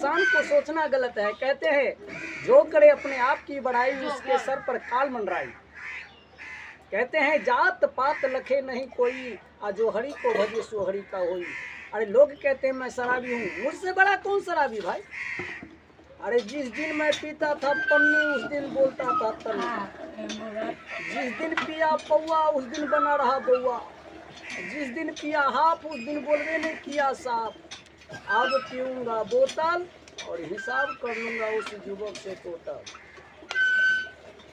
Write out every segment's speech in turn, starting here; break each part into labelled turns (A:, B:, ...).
A: इंसान को सोचना गलत है। कहते हैं जो करे अपने आप की बड़ाई, उसके सर पर काल मंडराई। कहते हैं जात पात लखे नहीं कोई, जो हरि को भजे सो हरि का होई। अरे लोग कहते हैं मैं शराबी हूँ, मुझसे बड़ा कौन शराबी भाई। अरे जिस दिन मैं पीता था पन्नी, उस दिन बोलता था तन्नी। जिस दिन पिया पौआ, उस दिन बना रहा बउआ। जिस दिन पिया हाफ, उस दिन बोलवे ने किया साफ। अब पीऊंगा बोतल और हिसाब कर लूंगा उस युवक से टोटल।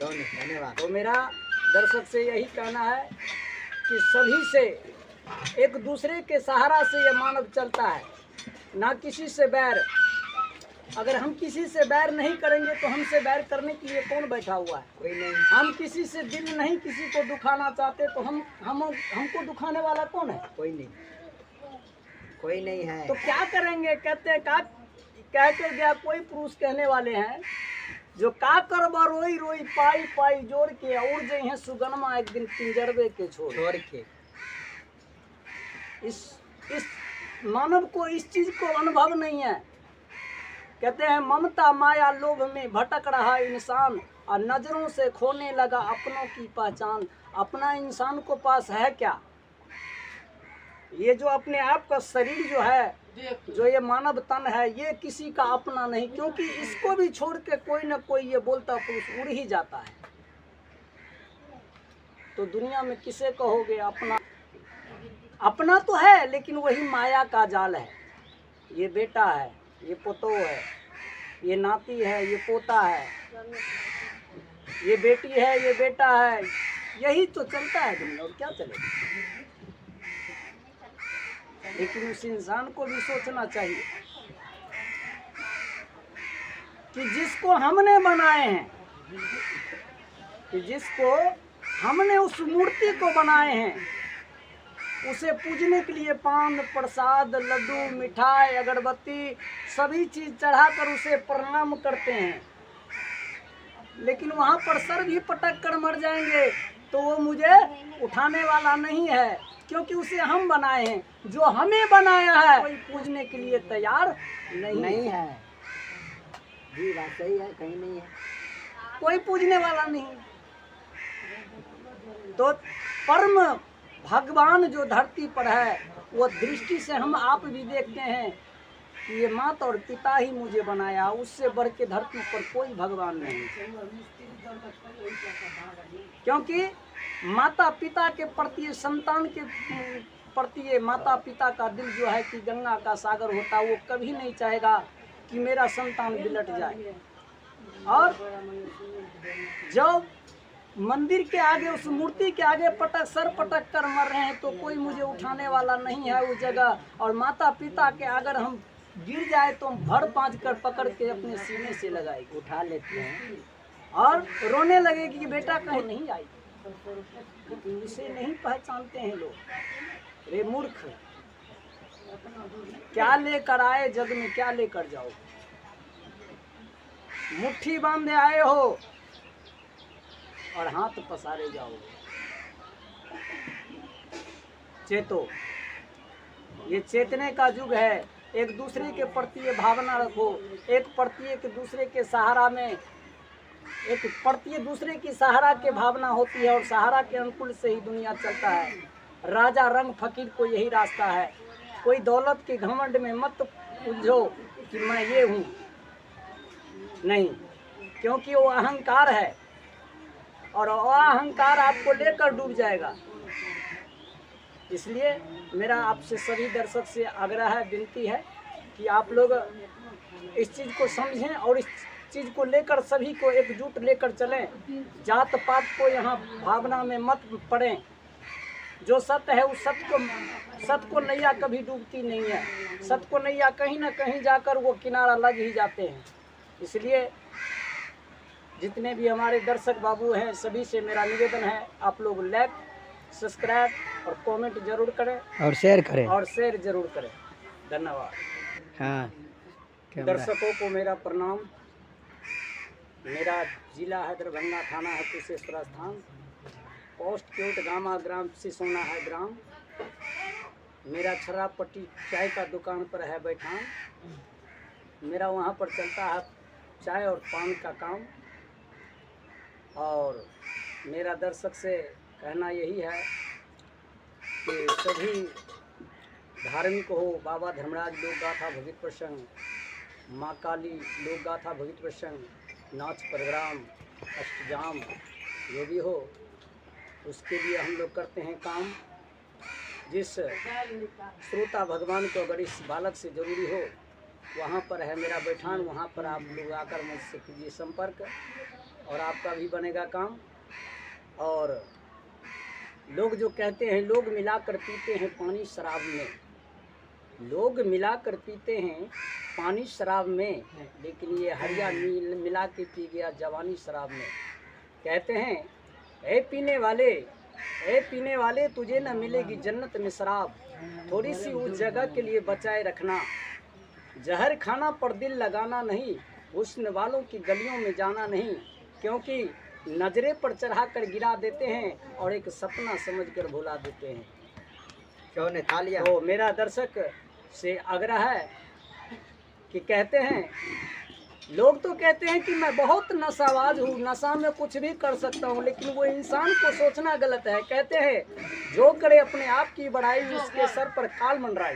A: धन्यवाद। तो मेरा दर्शक से यही कहना है कि सभी से एक दूसरे के सहारा से ये मानव चलता है, ना किसी से बैर। अगर हम किसी से बैर नहीं करेंगे तो हमसे बैर करने के लिए कौन बैठा हुआ है? कोई नहीं। हम किसी से दिल नहीं किसी को दुखाना चाहते, तो हमको दुखाने वाला कौन है? कोई नहीं, कोई नहीं है। तो क्या करेंगे? कहते हैं कह के गया कोई पुरुष कहने वाले हैं, जो का करबा रोई रोई पाई पाई जोड़ के, उड़ गए हैं सुगनमा एक दिन पिंजरवे के छोड़ के। इस मानव को इस चीज को अनुभव नहीं है। कहते हैं ममता माया लोभ में भटक रहा इंसान, और नजरों से खोने लगा अपनों की पहचान। अपना इंसान को पास है क्या? ये जो अपने आप का शरीर जो है, जो ये मानव तन है, ये किसी का अपना नहीं, क्योंकि इसको भी छोड़ के कोई ना कोई ये बोलता पुरुष उड़ ही जाता है। तो दुनिया में किसे कहोगे अपना? अपना तो है, लेकिन वही माया का जाल है। ये बेटा है, ये पोतो है, ये नाती है, ये पोता है, ये बेटी है, ये बेटा है। यही तो चलता है दुनिया, और क्या चलेगा। लेकिन उस इंसान को भी सोचना चाहिए कि जिसको हमने बनाए हैं, कि जिसको हमने उस मूर्ति को बनाए हैं, उसे पूजने के लिए पान प्रसाद लड्डू मिठाई अगरबत्ती सभी चीज चढ़ाकर उसे प्रणाम करते हैं। लेकिन वहाँ पर सर भी पटक कर मर जाएंगे तो वो मुझे उठाने वाला नहीं है, क्योंकि उसे हम बनाए हैं। जो हमें बनाया है कोई पूजने के लिए तैयार नहीं है। जी बात सही है, कहीं नहीं है, कोई पूजने वाला नहीं। तो परम भगवान जो धरती पर है, वो दृष्टि से हम आप भी देखते हैं कि ये माता और पिता ही मुझे बनाया, उससे बढ़ के धरती पर कोई भगवान नहीं। क्योंकि माता पिता के प्रति, संतान के प्रति माता पिता का दिल जो है कि गंगा का सागर होता, वो कभी नहीं चाहेगा कि मेरा संतान बिलट जाए। और जब मंदिर के आगे, उस मूर्ति के आगे सर पटक कर मर रहे हैं, तो कोई मुझे उठाने वाला नहीं है उस जगह। और माता पिता के अगर हम गिर जाए तो भर पाँच कर पकड़ के अपने सीने से लगाए, उठा लेते हैं और रोने लगेगी कि बेटा कहीं नहीं आई। इसे नहीं पहचानते हैं लोग। रे मूर्ख, क्या लेकर आए जग में, क्या लेकर जाओ। मुट्ठी बांधे आए हो और हाथ पसारे जाओ। चेतो, ये चेतने का युग है। एक दूसरे के प्रति ये भावना रखो। एक दूसरे के सहारा में, एक प्रति दूसरे की सहारा के भावना होती है, और सहारा के अनुकूल से ही दुनिया चलता है। राजा रंग फकीर को यही रास्ता है। कोई दौलत के घमंड में मत उलझो कि मैं ये हूँ, नहीं, क्योंकि वो अहंकार है, और अहंकार आपको लेकर डूब जाएगा। इसलिए मेरा आपसे सभी दर्शक से आग्रह है, विनती है कि आप लोग इस चीज़ को समझें और इस चीज़ को लेकर सभी को एकजुट लेकर चलें। जात पात को यहाँ भावना में मत पड़ें। जो सत्य है उस सत्य को नैया कभी डूबती नहीं है। सत्य को नैया कहीं ना कहीं जाकर वो किनारा लग ही जाते हैं। इसलिए जितने भी हमारे दर्शक बाबू हैं, सभी से मेरा निवेदन है, आप लोग लाइक सब्सक्राइब और कमेंट जरूर करें और शेयर जरूर करें। धन्यवाद। हाँ, दर्शकों को मेरा प्रणाम। मेरा जिला है दरभंगा, थाना है कुशेश्वर स्थान, पोस्ट क्यूट गामा ग्राम सिसोना है ग्राम। मेरा छर्रा पट्टी चाय का दुकान पर है बैठान। मेरा वहाँ पर चलता है चाय और पान का काम। और मेरा दर्शक से कहना यही है कि सभी धार्मिक हो, बाबा धर्मराज लोक गाथा भगवत प्रसंग, माँ काली लोक गाथा भगवत प्रसंग, नाच प्रोग्राम, अष्टजाम, जो भी हो, उसके लिए हम लोग करते हैं काम। जिस श्रोता भगवान को अगर इस बालक से ज़रूरी हो, वहाँ पर है मेरा बैठान, वहाँ पर आप लोग आकर मुझसे कीजिए संपर्क और आपका भी बनेगा काम। और लोग जो कहते हैं लोग मिलाकर पीते हैं पानी शराब में, लोग मिलाकर पीते हैं पानी शराब में, लेकिन ये हरिया मिला के पी गया जवानी शराब में। कहते हैं ए पीने वाले तुझे न मिलेगी जन्नत में शराब, थोड़ी सी उस जगह के लिए बचाए रखना, जहर खाना पर दिल लगाना नहीं, हुस्न वालों की गलियों में जाना नहीं, क्योंकि नजरे पर चढ़ा कर गिरा देते हैं और एक सपना समझकर भुला देते हैं।
B: क्यों ने खा लिया?
A: तो मेरा दर्शक से आग्रह है कि कहते हैं लोग तो कहते हैं कि मैं बहुत नशाबाज हूँ, नशा में कुछ भी कर सकता हूँ, लेकिन वो इंसान को सोचना गलत है। कहते हैं जो करे अपने आप की बड़ाई, उसके सर पर काल मंडराई।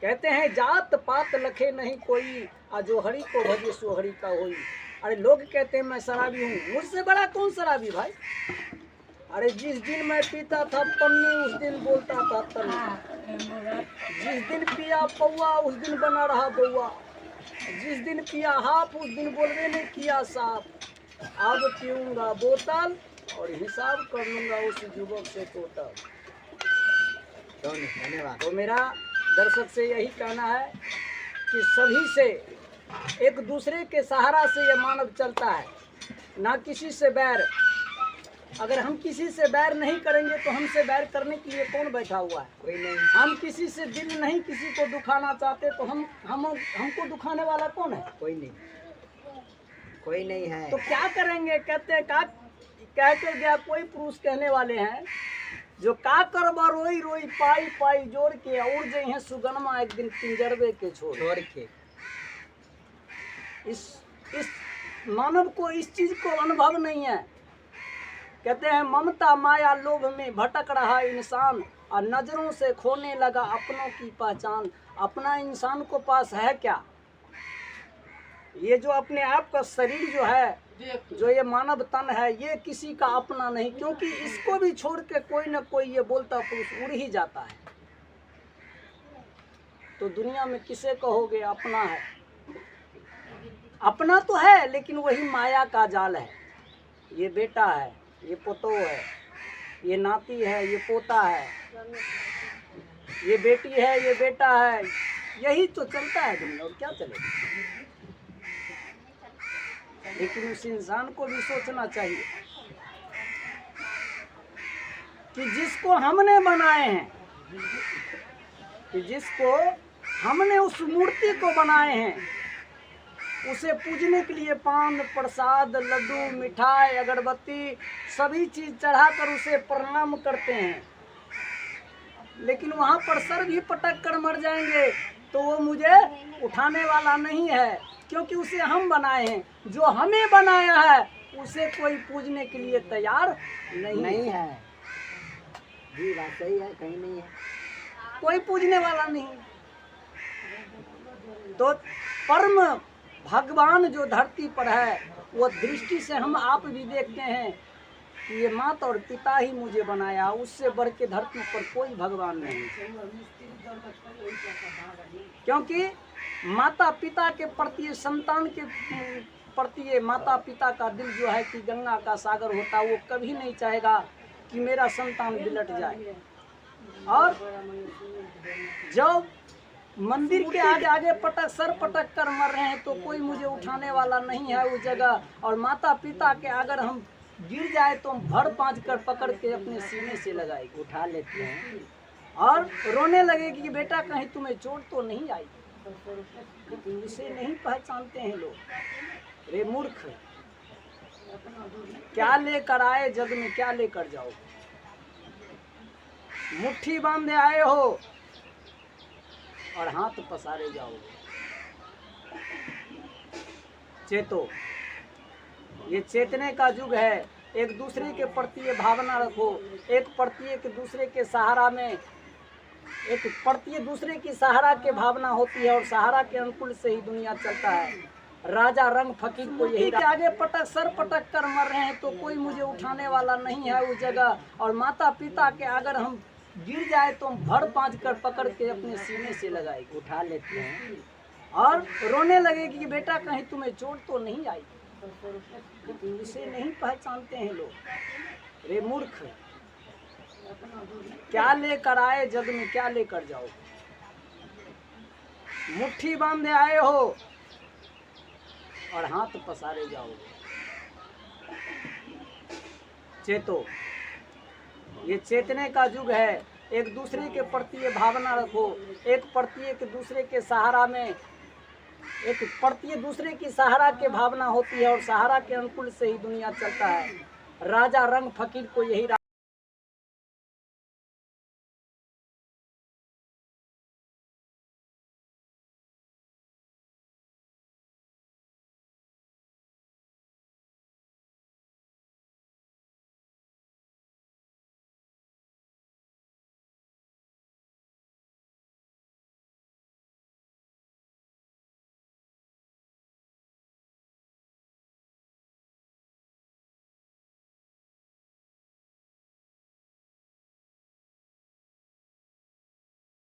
A: कहते हैं जात पात लखे नहीं कोई, जो हरि को भजे सो हरि का होई। अरे लोग कहते हैं मैं शराबी हूँ, मुझसे बड़ा कौन शराबी भाई? अरे जिस दिन मैं पीता था पन्नी, उस दिन बोलता था तन्नी, जिस दिन पिया पौआ उस दिन बना रहा बउआ, जिस दिन पिया हाफ उस दिन बोलने ने किया साफ, अब पीऊंगा बोतल और हिसाब कर लूंगा उस युवक से टोटल।
B: धन्यवाद।
A: तो मेरा दर्शक से यही कहना है कि सभी से एक दूसरे के सहारा से ये मानव चलता है, ना किसी से बैर। अगर हम किसी से बैर नहीं करेंगे तो हमसे बैर करने के लिए कौन बैठा हुआ है?
B: कोई नहीं।
A: हम किसी से दिल नहीं किसी को दुखाना चाहते, तो हमको दुखाने वाला कौन है?
B: कोई नहीं, कोई नहीं है।
A: तो क्या करेंगे? कहते हैं का कह कर गया कोई पुरुष कहने वाले हैं जो का करबा रोई रोई पाई पाई जोड़ के, उड़ गए हैं सुगनमा एक दिन पिंजरवे के छोड़
B: के।
A: इस मानव को इस चीज को अनुभव नहीं है। कहते हैं ममता माया लोभ में भटक रहा इंसान, और नजरों से खोने लगा अपनों की पहचान। अपना इंसान को पास है क्या? ये जो अपने आप का शरीर जो है, जो ये मानव तन है, ये किसी का अपना नहीं, क्योंकि इसको भी छोड़ के कोई न कोई ये बोलता पुरुष उड़ ही जाता है। तो दुनिया में किसे कहोगे अपना है? अपना तो है, लेकिन वही माया का जाल है। ये बेटा है, ये पोतो है, ये नाती है, ये पोता है, ये बेटी है, ये बेटा है, यही तो चलता है दुनिया, और क्या चलेगा? लेकिन उस इंसान को भी सोचना चाहिए कि जिसको हमने बनाए हैं, कि जिसको हमने उस मूर्ति को बनाए हैं, उसे पूजने के लिए पान प्रसाद लड्डू मिठाई अगरबत्ती सभी चीज चढ़ाकर उसे प्रणाम करते हैं। लेकिन वहाँ पर सर भी पटक कर मर जाएंगे तो वो मुझे उठाने वाला नहीं है, क्योंकि उसे हम बनाए हैं। जो हमें बनाया है उसे कोई पूजने के लिए तैयार नहीं है।
B: जी बात सही है, कहीं नहीं है,
A: कोई पूजने वाला नहीं। तो परम भगवान जो धरती पर है, वो दृष्टि से हम आप भी देखते हैं कि ये माता और पिता ही मुझे बनाया, उससे बढ़ के धरती पर कोई भगवान नहीं। क्योंकि माता पिता के प्रति, संतान के प्रति माता पिता का दिल जो है कि गंगा का सागर होता, वो कभी नहीं चाहेगा कि मेरा संतान बिलट जाए। और जब मंदिर के आगे आगे सर पटक कर मर रहे हैं तो कोई मुझे उठाने वाला नहीं है उस जगह। और माता पिता के अगर हम गिर जाए तो हम भर पाँच कर पकड़ के अपने सीने से लगाएंगे, उठा लेते हैं और रोने लगेगी कि बेटा कहीं तुम्हें चोट तो नहीं आई। लेकिन उसे नहीं पहचानते हैं लोग। रे मूर्ख, क्या लेकर आए जग में, क्या लेकर जाओ? मुट्ठी बांधे आए हो और हाथ पसारे जाओगे। चेतो, ये चेतने का युग है। एक दूसरे के प्रति ये भावना रखो, एक प्रति एक दूसरे के सहारा में, एक प्रति दूसरे की सहारा के भावना होती है और सहारा के अनुकूल से ही दुनिया चलता है। राजा रंग फकीर को यही आगे पटक सर पटक कर मर रहे हैं तो कोई मुझे उठाने वाला नहीं है उस जगह। और माता पिता के अगर हम गिर जाए तो हम भर पाँच कर पकड़ के अपने सीने से लगाएगी,
B: उठा लेते हैं।
A: और रोने लगेगी कि बेटा कहीं तुम्हें चोट तो नहीं आई। इसे नहीं पहचानते हैं लोग। रे मूर्ख, क्या लेकर आए जग में, क्या लेकर जाओ। मुट्ठी बांधे आए हो और हाथ पसारे जाओगे। चेतो, ये चेतने का युग है। एक दूसरे के प्रति ये भावना रखो, एक प्रति एक दूसरे के सहारा में, एक प्रति दूसरे की सहारा के भावना होती है और सहारा के अनुकूल से ही दुनिया चलता है। राजा रंग फकीर को यही